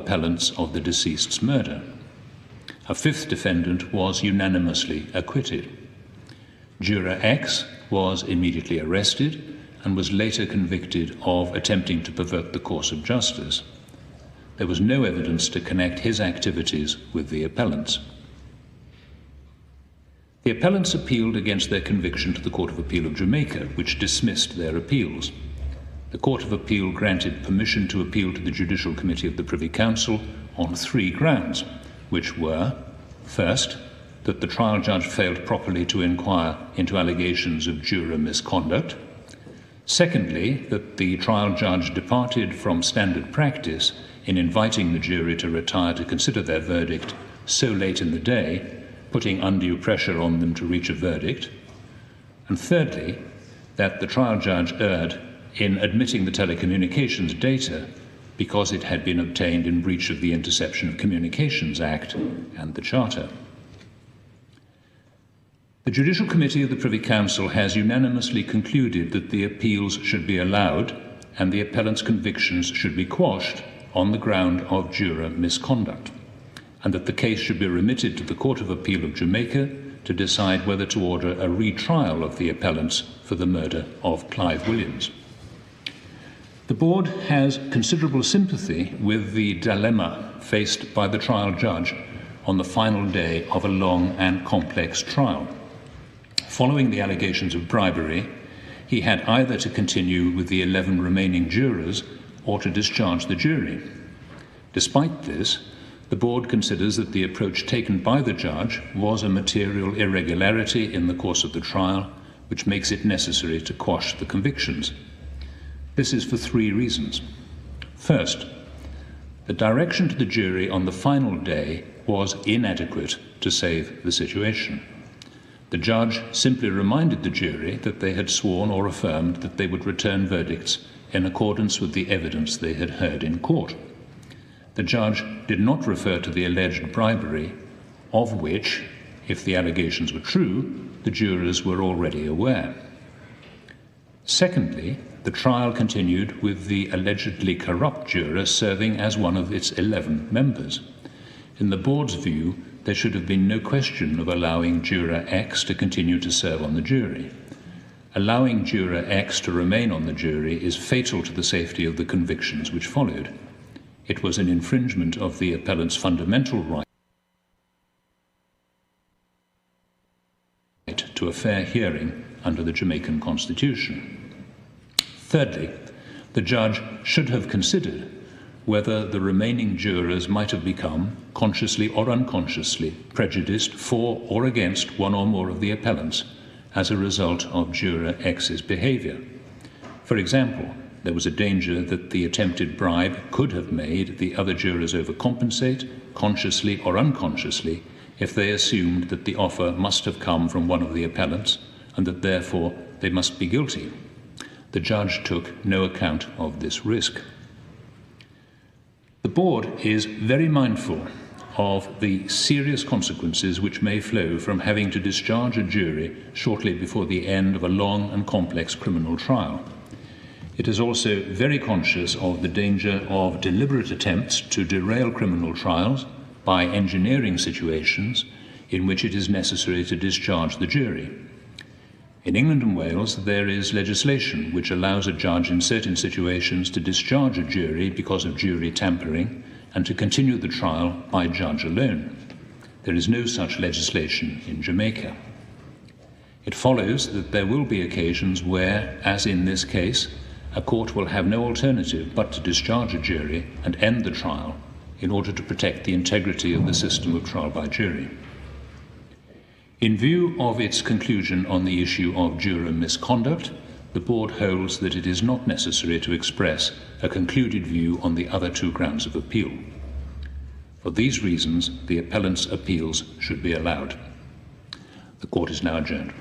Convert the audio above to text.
appellants of the deceased's murder. A fifth defendant was unanimously acquitted. Juror X was immediately arrested and was later convicted of attempting to pervert the course of justice. There was no evidence to connect his activities with the appellants. The appellants appealed against their conviction to the Court of Appeal of Jamaica, which dismissed their appeals. The Court of Appeal granted permission to appeal to the Judicial Committee of the Privy Council on 3 grounds, which were, first, that the trial judge failed properly to inquire into allegations of juror misconduct; secondly, that the trial judge departed from standard practice in inviting the jury to retire to consider their verdict so late in the day, putting undue pressure on them to reach a verdict; and thirdly, that the trial judge erred in admitting the telecommunications data because it had been obtained in breach of the Interception of Communications Act and the Charter. The Judicial Committee of the Privy Council has unanimously concluded that the appeals should be allowed and the appellant's convictions should be quashed on the ground of juror misconduct, and that the case should be remitted to the Court of Appeal of Jamaica to decide whether to order a retrial of the appellants for the murder of Clive Williams. The Board has considerable sympathy with the dilemma faced by the trial judge on the final day of a long and complex trial. Following the allegations of bribery, he had either to continue with the 11 remaining jurors or to discharge the jury. Despite this, the Board considers that the approach taken by the judge was a material irregularity in the course of the trial, which makes it necessary to quash the convictions. This is for 3 reasons. First, the direction to the jury on the final day was inadequate to save the situation. The judge simply reminded the jury that they had sworn or affirmed that they would return verdicts in accordance with the evidence they had heard in court. The judge did not refer to the alleged bribery, of which, if the allegations were true, the jurors were already aware. Secondly, the trial continued with the allegedly corrupt juror serving as one of its 11 members. In the Board's view, there should have been no question of allowing juror X to continue to serve on the jury. Allowing juror X to remain on the jury is fatal to the safety of the convictions which followed. It was an infringement of the appellant's fundamental right to a fair hearing under the Jamaican Constitution. Thirdly, the judge should have considered whether the remaining jurors might have become, consciously or unconsciously, prejudiced for or against one or more of the appellants as a result of juror X's behaviour. For example, there was a danger that the attempted bribe could have made the other jurors overcompensate, consciously or unconsciously, if they assumed that the offer must have come from one of the appellants and that therefore they must be guilty. The judge took no account of this risk. The Board is very mindful of the serious consequences which may flow from having to discharge a jury shortly before the end of a long and complex criminal trial. It is also very conscious of the danger of deliberate attempts to derail criminal trials by engineering situations in which it is necessary to discharge the jury. In England and Wales, there is legislation which allows a judge in certain situations to discharge a jury because of jury tampering and to continue the trial by judge alone. There is no such legislation in Jamaica. It follows that there will be occasions where, as in this case, a court will have no alternative but to discharge a jury and end the trial in order to protect the integrity of the system of trial by jury. In view of its conclusion on the issue of juror misconduct, the Board holds that it is not necessary to express a concluded view on the other 2 grounds of appeal. For these reasons, the appellant's appeals should be allowed. The Court is now adjourned.